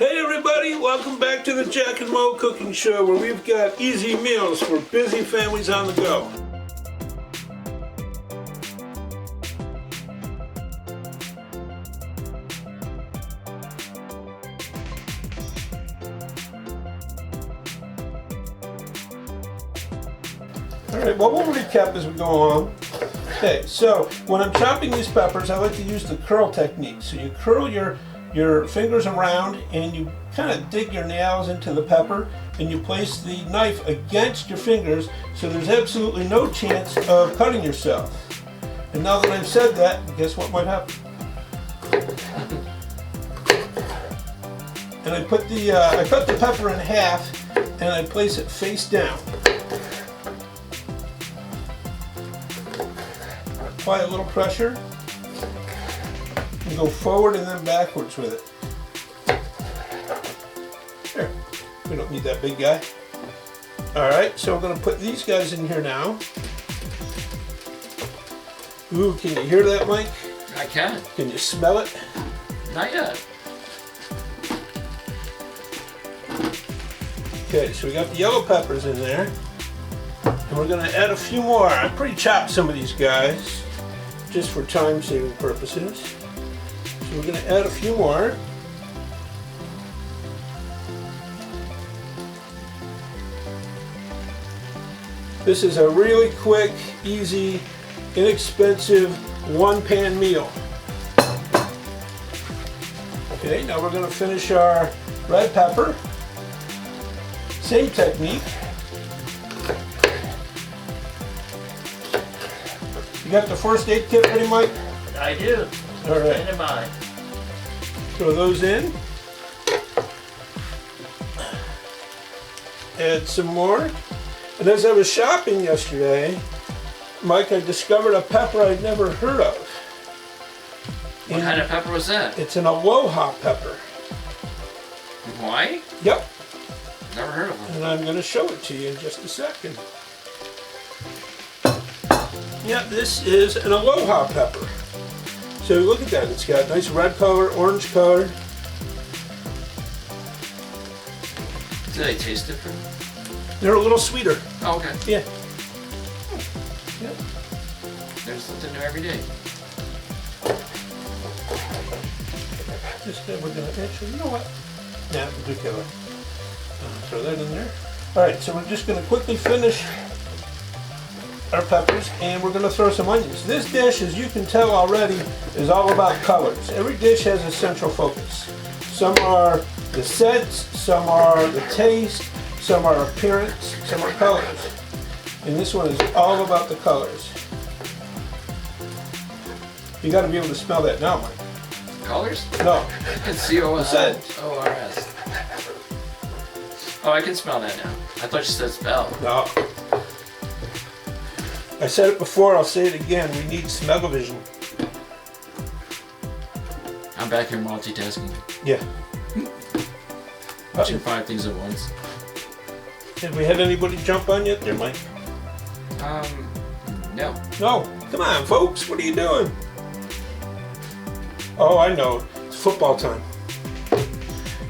Hey everybody, welcome back to the Jack and Mo Cooking Show, where we've got easy meals for busy families on the go. Alright, well we'll recap as we go along. Okay, so when I'm chopping these peppers, I like to use the curl technique. So you curl your fingers around and you kind of dig your nails into the pepper and you place the knife against your fingers so there's absolutely no chance of cutting yourself. And now that I've said that, guess what might happen? And I put I cut the pepper in half and I place it face down. Apply a little pressure. And go forward and then backwards with it. Here, we don't need that big guy. Alright, so we're going to put these guys in here now. Ooh, can you hear that, Mike? I can. Can you smell it? Not yet. Okay, so we got the yellow peppers in there. And we're going to add a few more. I pre-chopped some of these guys just for time-saving purposes. So we're going to add a few more. This is a really quick, easy, inexpensive, one-pan meal. Okay, now we're going to finish our red pepper. Same technique. You got the first aid kit ready, Mike? I do. All right. And mine. Throw those in. Add some more. And as I was shopping yesterday, Mike, I discovered a pepper I'd never heard of. What kind of pepper was that? It's an Aloha Pepper. Hawaii? Yep. Never heard of one. And I'm going to show it to you in just a second. Yeah, this is an Aloha Pepper. So look at that. It's got nice red color, orange color. Do they taste different? They're a little sweeter. Oh, okay. Yeah. Yep. There's something new every day. Just we're going to actually, you know what? Nah, we'll do killer. Throw that in there. Alright, so we're just going to quickly finish our peppers and we're going to throw some onions. This dish, as you can tell already, is all about colors. Every dish has a central focus. Some are the scents, some are the taste, some are appearance, some are colors. And this one is all about the colors. You got to be able to smell that now, Mike. Colors? No. C-O-S-O-R-S. Oh, I can smell that now. I thought you said spell. No. I said it before, I'll say it again. We need smell-o-vision. I'm back here multitasking. Yeah. Watching 5 things at once. Have we had anybody jump on yet there, Mike? No. No. Come on, folks. What are you doing? Oh, I know. It's football time.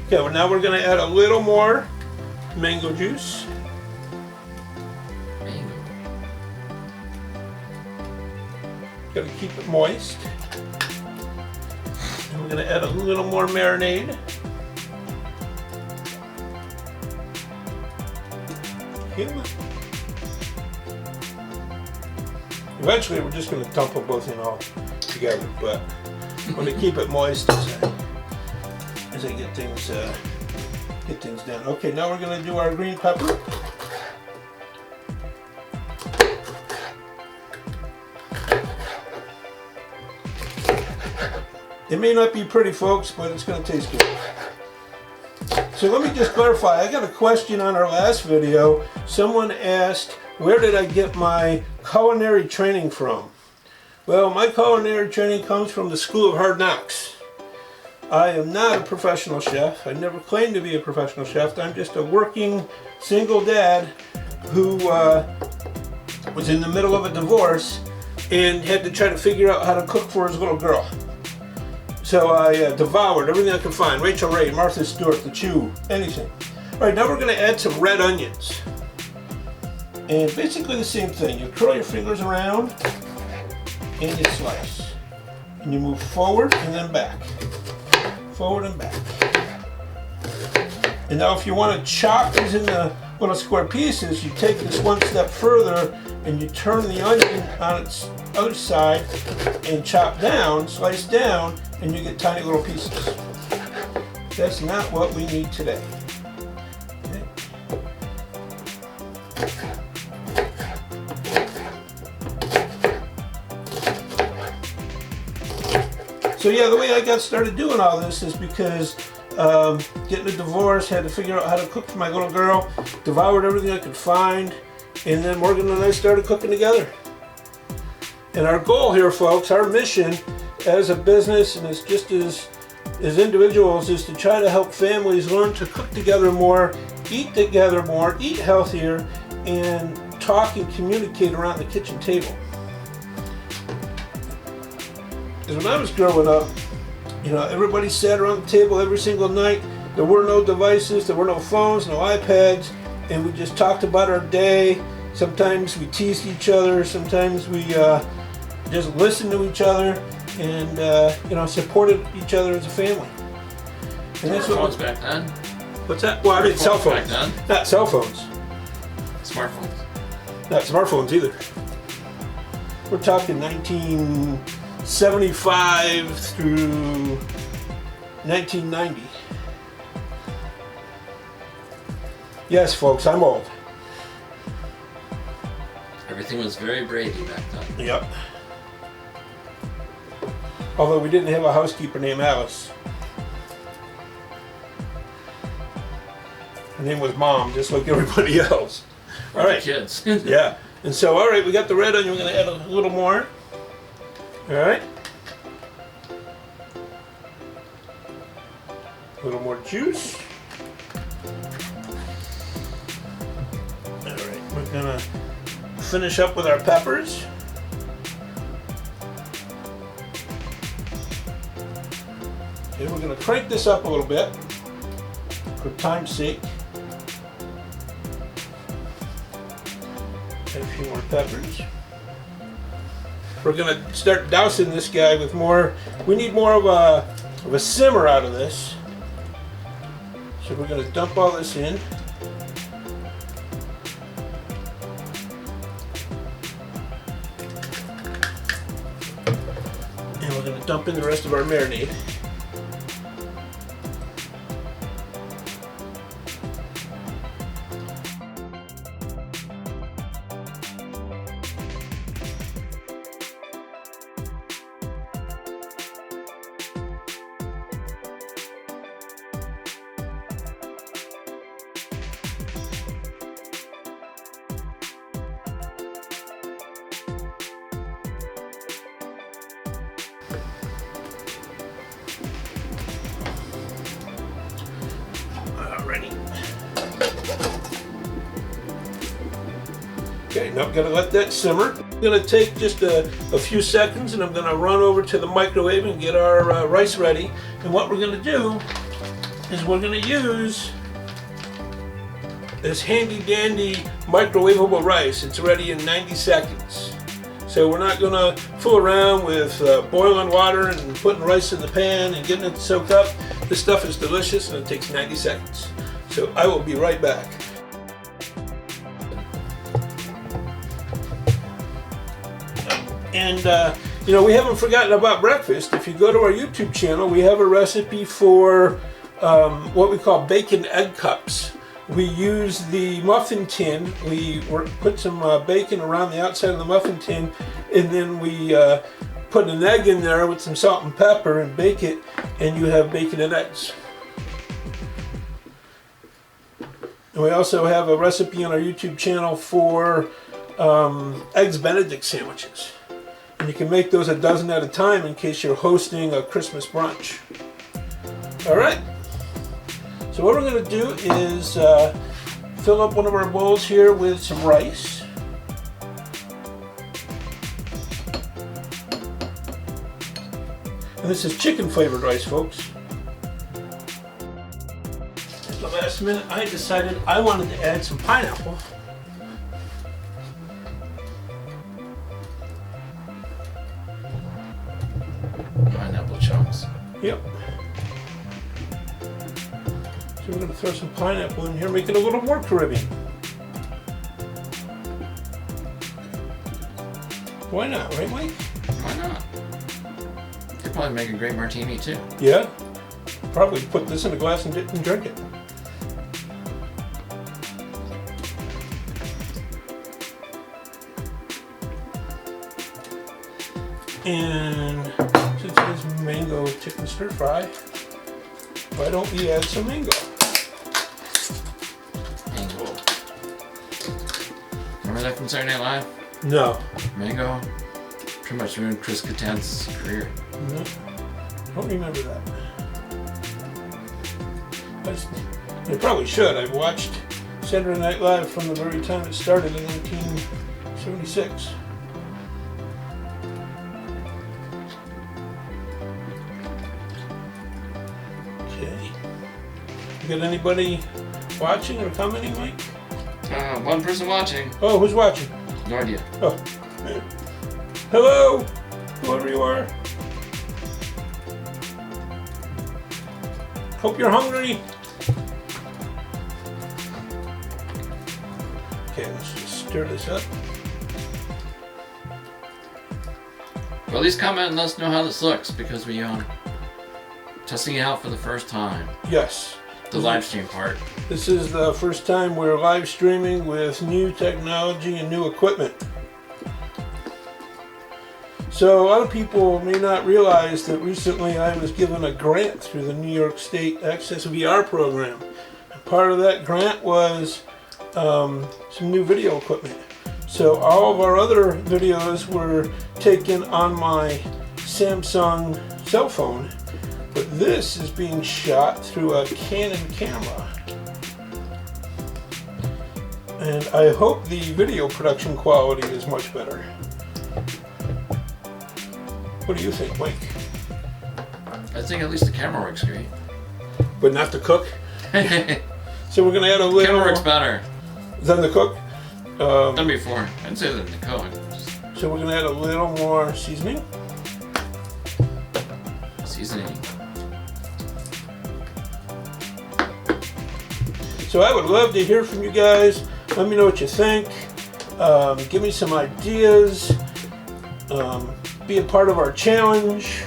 Okay, well now we're going to add a little more mango juice. Mango. Got to keep it moist. And we're going to add a little more marinade. Eventually we're just going to dump them both in all together, but I'm going to keep it moist as I get things done. Okay, now we're going to do our green pepper. It may not be pretty, folks, but it's going to taste good. So let me just clarify, I got a question on our last video. Someone asked, where did I get my culinary training from? Well, my culinary training comes from the School of Hard Knocks. I am not a professional chef. I never claimed to be a professional chef. I'm just a working single dad who was in the middle of a divorce and had to try to figure out how to cook for his little girl. So I devoured everything I could find. Rachel Ray, Martha Stewart, The Chew, anything. All right, now we're going to add some red onions. And basically the same thing. You curl your fingers around and you slice. And you move forward and then back. Forward and back. And now if you want to chop these into little square pieces, you take this one step further and you turn the onion on its other side and chop down, slice down, and you get tiny little pieces. That's not what we need today. Okay. So yeah, the way I got started doing all this is because getting a divorce, had to figure out how to cook for my little girl, devoured everything I could find, and then Morgan and I started cooking together. And our goal here, folks, our mission as a business and as just as individuals is to try to help families learn to cook together more, eat together more, eat healthier, and talk and communicate around the kitchen table. Because when I was growing up, you know, everybody sat around the table every single night. There were no devices, there were no phones, no iPads, and we just talked about our day. Sometimes we teased each other, sometimes we just listened to each other, and you know, supported each other as a family. And that's what Phones back then. What's that? Well, I mean cell phones. Back then. Not cell phones. Smartphones. Not smartphones either. We're talking 1975 through 1990. Yes, folks, I'm old. Everything was very Brady back then. Yep. Although we didn't have a housekeeper named Alice. Her name was Mom, just like everybody else. All right. Kids. Yeah. And so, all right, we got the red onion. We're going to add a little more. All right. A little more juice. All right. We're going to finish up with our peppers. Okay, we're going to crank this up a little bit for time's sake. Add a few more peppers. We're going to start dousing this guy with more. We need more of a simmer out of this. So we're going to dump all this in. And we're going to dump in the rest of our marinade. Okay, now I'm going to let that simmer. I'm going to take just a few seconds and I'm going to run over to the microwave and get our rice ready. And what we're going to do is we're going to use this handy dandy microwavable rice. It's ready in 90 seconds. So we're not going to fool around with boiling water and putting rice in the pan and getting it soaked up. This stuff is delicious and it takes 90 seconds. So I will be right back. And, you know, we haven't forgotten about breakfast. If you go to our YouTube channel, we have a recipe for what we call bacon egg cups. We use the muffin tin. We put some bacon around the outside of the muffin tin, and then we put an egg in there with some salt and pepper and bake it, and you have bacon and eggs. And we also have a recipe on our YouTube channel for Eggs Benedict sandwiches. And you can make those a dozen at a time in case you're hosting a Christmas brunch. All right. So what we're going to do is fill up one of our bowls here with some rice. And this is chicken flavored rice, folks. At the last minute, I decided I wanted to add some pineapple. Pineapple chunks. Yep. So we're going to throw some pineapple in here, make it a little more Caribbean. Why not, right, Mike? Why not? Could probably make a great martini too. Yeah. Probably put this in a glass and drink it. And since it is mango chicken stir fry, why don't we add some mango? Mango. Remember that from Saturday Night Live? No. Mango? Pretty much ruined Chris Kattan's career. No. Don't remember that. I probably should. I've watched Saturday Night Live from the very time it started in 1976. Okay. You got anybody watching or commenting, Mike? One person watching. Oh, who's watching? No idea. Oh. Hello, whoever you are. Hope you're hungry. Okay, let's just stir this up. Well, at least comment and let us know how this looks, because we testing it out for the first time. Yes. The live stream part. This is the first time we're live streaming with new technology and new equipment. So a lot of people may not realize that recently I was given a grant through the New York State Access VR program. And part of that grant was some new video equipment. So all of our other videos were taken on my Samsung cell phone, but this is being shot through a Canon camera. And I hope the video production quality is much better. What do you think, Mike? I think at least the camera works great. But not the cook? So we're going to add a little... Camera works better than the cook? than before. I'd say than the cook. So we're going to add a little more seasoning. Seasoning. So I would love to hear from you guys. Let me know what you think. Give me some ideas. Be a part of our challenge.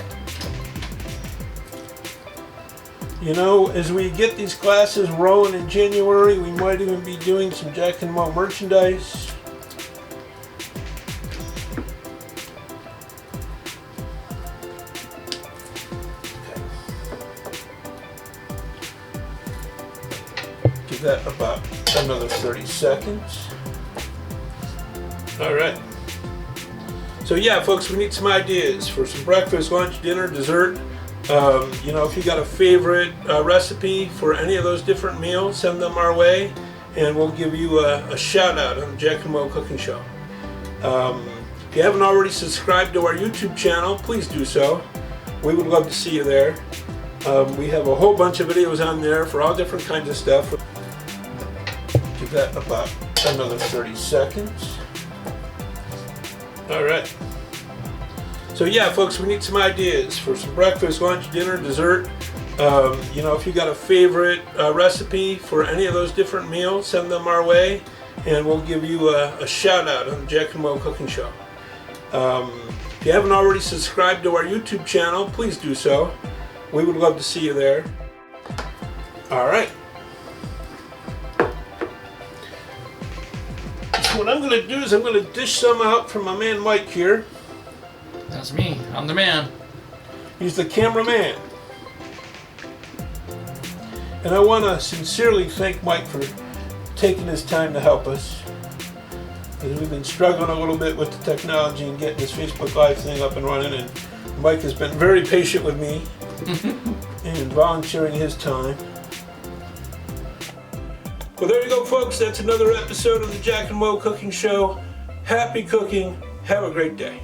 You know, as we get these classes rolling in January, we might even be doing some Jack and Mo merchandise. Give that about another 30 seconds. All right. So yeah, folks, we need some ideas for some breakfast, lunch, dinner, dessert. You know, if you got a favorite recipe for any of those different meals, send them our way, and we'll give you a shout out on the Jack and Mo Cooking Show. If you haven't already subscribed to our YouTube channel, please do so. We would love to see you there. We have a whole bunch of videos on there for all different kinds of stuff. Give that about another 30 seconds. All right. So yeah, folks, we need some ideas for some breakfast, lunch, dinner, dessert. You know, if you got a favorite recipe for any of those different meals, send them our way, and we'll give you a shout out on the Jack and Mo Cooking Show. If you haven't already subscribed to our YouTube channel, please do so. We would love to see you there. All right. So what I'm going to do is I'm going to dish some out from my man Mike here. That's me. I'm the man. He's the cameraman. And I want to sincerely thank Mike for taking his time to help us. Because we've been struggling a little bit with the technology and getting this Facebook Live thing up and running, and Mike has been very patient with me and volunteering his time. Well, there you go, folks. That's another episode of the Jack and Mo Cooking Show. Happy cooking. Have a great day.